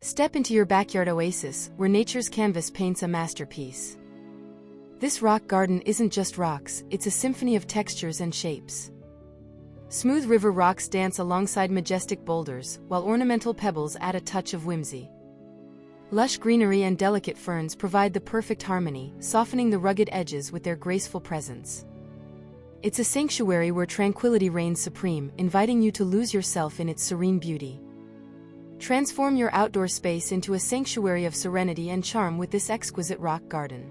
Step into your backyard oasis, where nature's canvas paints a masterpiece. This rock garden isn't just rocks, it's a symphony of textures and shapes. Smooth river rocks dance alongside majestic boulders, while ornamental pebbles add a touch of whimsy. Lush greenery and delicate ferns provide the perfect harmony, softening the rugged edges with their graceful presence. It's a sanctuary where tranquility reigns supreme, inviting you to lose yourself in its serene beauty. Transform your outdoor space into a sanctuary of serenity and charm with this exquisite rock garden.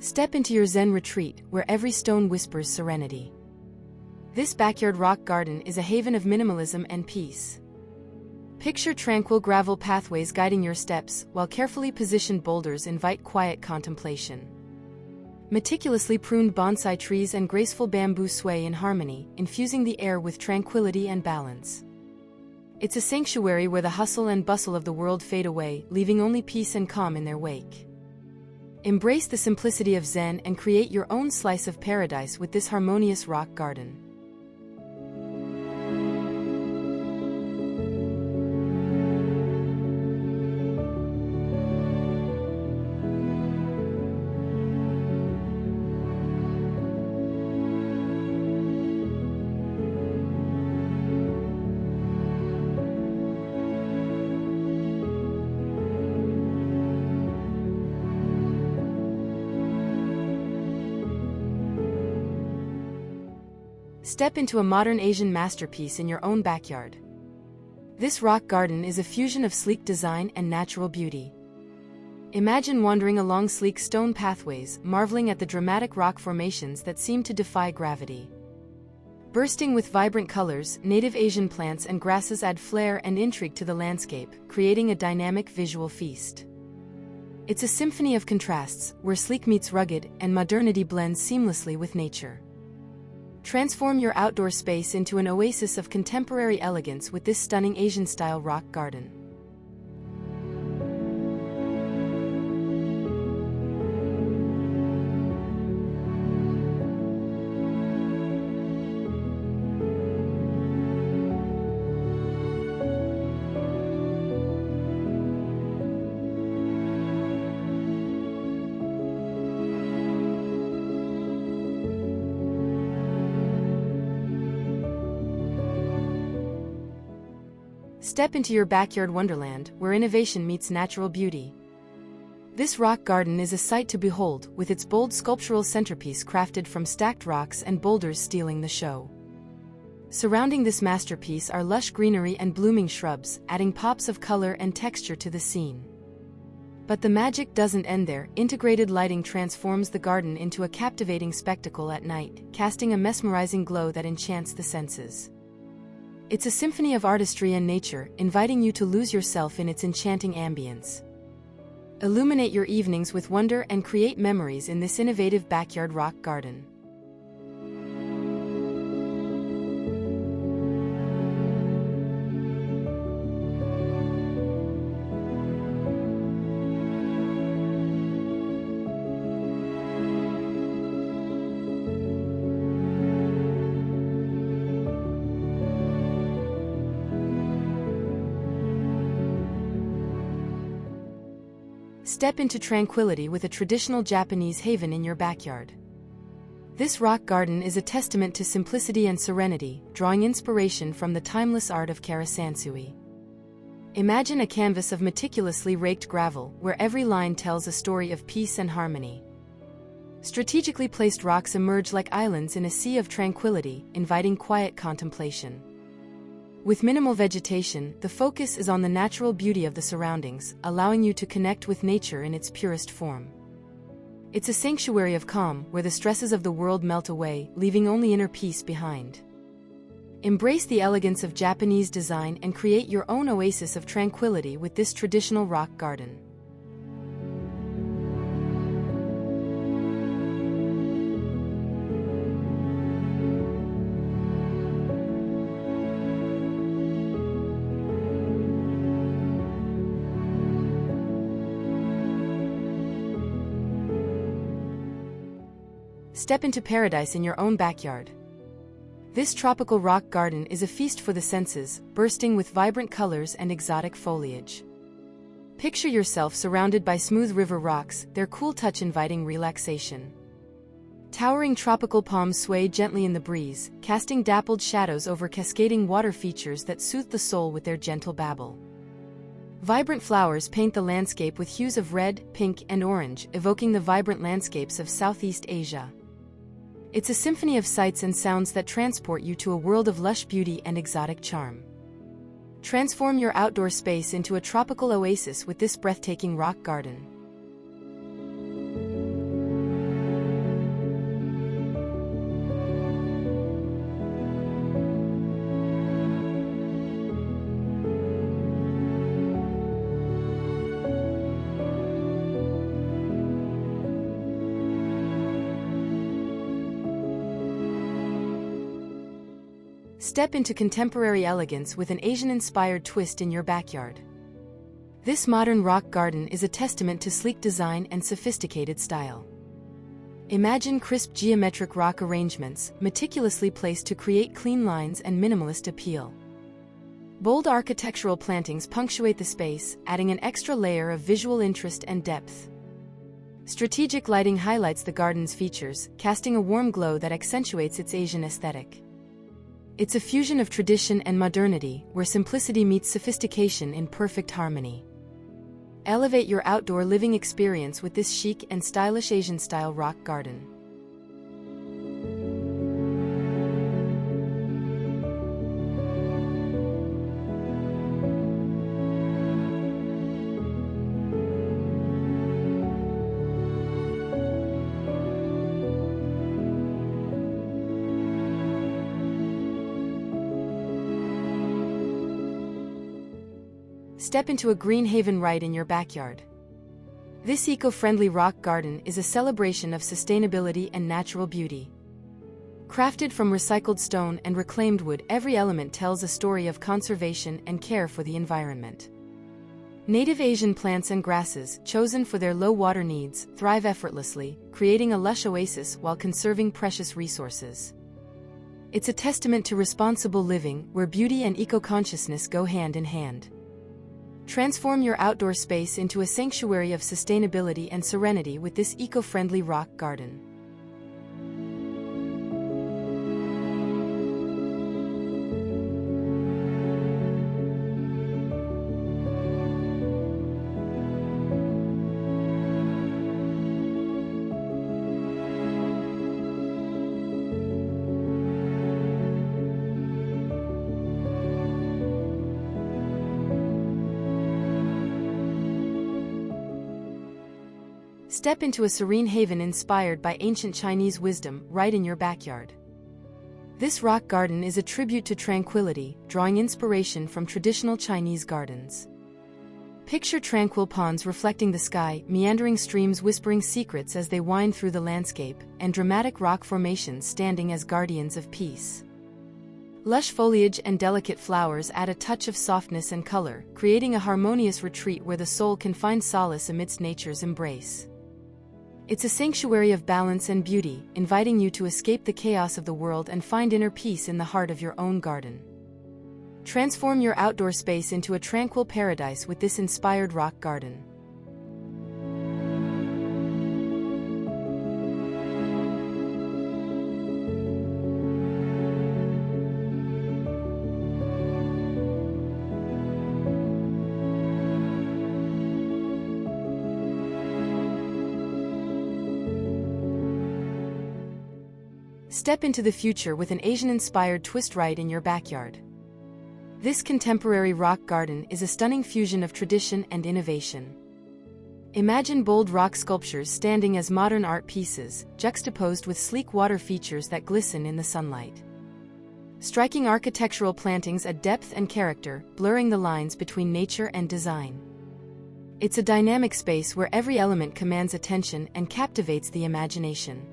Step into your Zen retreat, where every stone whispers serenity. This backyard rock garden is a haven of minimalism and peace. Picture tranquil gravel pathways guiding your steps, while carefully positioned boulders invite quiet contemplation. Meticulously pruned bonsai trees and graceful bamboo sway in harmony, infusing the air with tranquility and balance. It's a sanctuary where the hustle and bustle of the world fade away, leaving only peace and calm in their wake. Embrace the simplicity of Zen and create your own slice of paradise with this harmonious rock garden. Step into a modern Asian masterpiece in your own backyard. This rock garden is a fusion of sleek design and natural beauty. Imagine wandering along sleek stone pathways, marveling at the dramatic rock formations that seem to defy gravity. Bursting with vibrant colors, native Asian plants and grasses add flair and intrigue to the landscape, creating a dynamic visual feast. It's a symphony of contrasts, where sleek meets rugged and modernity blends seamlessly with nature. Transform your outdoor space into an oasis of contemporary elegance with this stunning Asian-style rock garden. Step into your backyard wonderland, where innovation meets natural beauty. This rock garden is a sight to behold, with its bold sculptural centerpiece crafted from stacked rocks and boulders stealing the show. Surrounding this masterpiece are lush greenery and blooming shrubs, adding pops of color and texture to the scene. But the magic doesn't end there. Integrated lighting transforms the garden into a captivating spectacle at night, casting a mesmerizing glow that enchants the senses. It's a symphony of artistry and nature, inviting you to lose yourself in its enchanting ambience. Illuminate your evenings with wonder and create memories in this innovative backyard rock garden. Step into tranquility with a traditional Japanese haven in your backyard. This rock garden is a testament to simplicity and serenity, drawing inspiration from the timeless art of karasansui. Imagine a canvas of meticulously raked gravel, where every line tells a story of peace and harmony. Strategically placed rocks emerge like islands in a sea of tranquility, inviting quiet contemplation. With minimal vegetation, the focus is on the natural beauty of the surroundings, allowing you to connect with nature in its purest form. It's a sanctuary of calm, where the stresses of the world melt away, leaving only inner peace behind. Embrace the elegance of Japanese design and create your own oasis of tranquility with this traditional rock garden. Step into paradise in your own backyard. This tropical rock garden is a feast for the senses, bursting with vibrant colors and exotic foliage. Picture yourself surrounded by smooth river rocks, their cool touch inviting relaxation. Towering tropical palms sway gently in the breeze, casting dappled shadows over cascading water features that soothe the soul with their gentle babble. Vibrant flowers paint the landscape with hues of red, pink, and orange, evoking the vibrant landscapes of Southeast Asia. It's a symphony of sights and sounds that transport you to a world of lush beauty and exotic charm. Transform your outdoor space into a tropical oasis with this breathtaking rock garden. Step into contemporary elegance with an Asian-inspired twist in your backyard. This modern rock garden is a testament to sleek design and sophisticated style. Imagine crisp geometric rock arrangements, meticulously placed to create clean lines and minimalist appeal. Bold architectural plantings punctuate the space, adding an extra layer of visual interest and depth. Strategic lighting highlights the garden's features, casting a warm glow that accentuates its Asian aesthetic. It's a fusion of tradition and modernity, where simplicity meets sophistication in perfect harmony. Elevate your outdoor living experience with this chic and stylish Asian-style rock garden. Step into a green haven right in your backyard. This eco-friendly rock garden is a celebration of sustainability and natural beauty. Crafted from recycled stone and reclaimed wood, every element tells a story of conservation and care for the environment. Native Asian plants and grasses, chosen for their low water needs, thrive effortlessly, creating a lush oasis while conserving precious resources. It's a testament to responsible living, where beauty and eco-consciousness go hand in hand. Transform your outdoor space into a sanctuary of sustainability and serenity with this eco-friendly rock garden. Step into a serene haven inspired by ancient Chinese wisdom right in your backyard. This rock garden is a tribute to tranquility, drawing inspiration from traditional Chinese gardens. Picture tranquil ponds reflecting the sky, meandering streams whispering secrets as they wind through the landscape, and dramatic rock formations standing as guardians of peace. Lush foliage and delicate flowers add a touch of softness and color, creating a harmonious retreat where the soul can find solace amidst nature's embrace. It's a sanctuary of balance and beauty, inviting you to escape the chaos of the world and find inner peace in the heart of your own garden. Transform your outdoor space into a tranquil paradise with this inspired rock garden. Step into the future with an Asian-inspired twist right in your backyard. This contemporary rock garden is a stunning fusion of tradition and innovation. Imagine bold rock sculptures standing as modern art pieces, juxtaposed with sleek water features that glisten in the sunlight. striking architectural plantings add depth and character, blurring the lines between nature and design. It's a dynamic space where every element commands attention and captivates the imagination.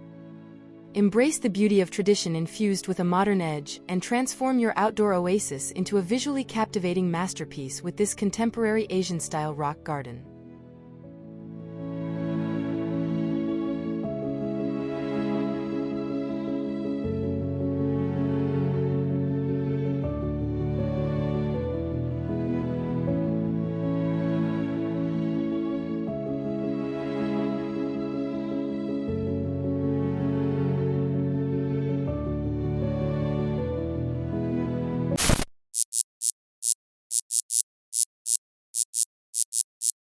Embrace the beauty of tradition infused with a modern edge and transform your outdoor oasis into a visually captivating masterpiece with this contemporary Asian-style rock garden.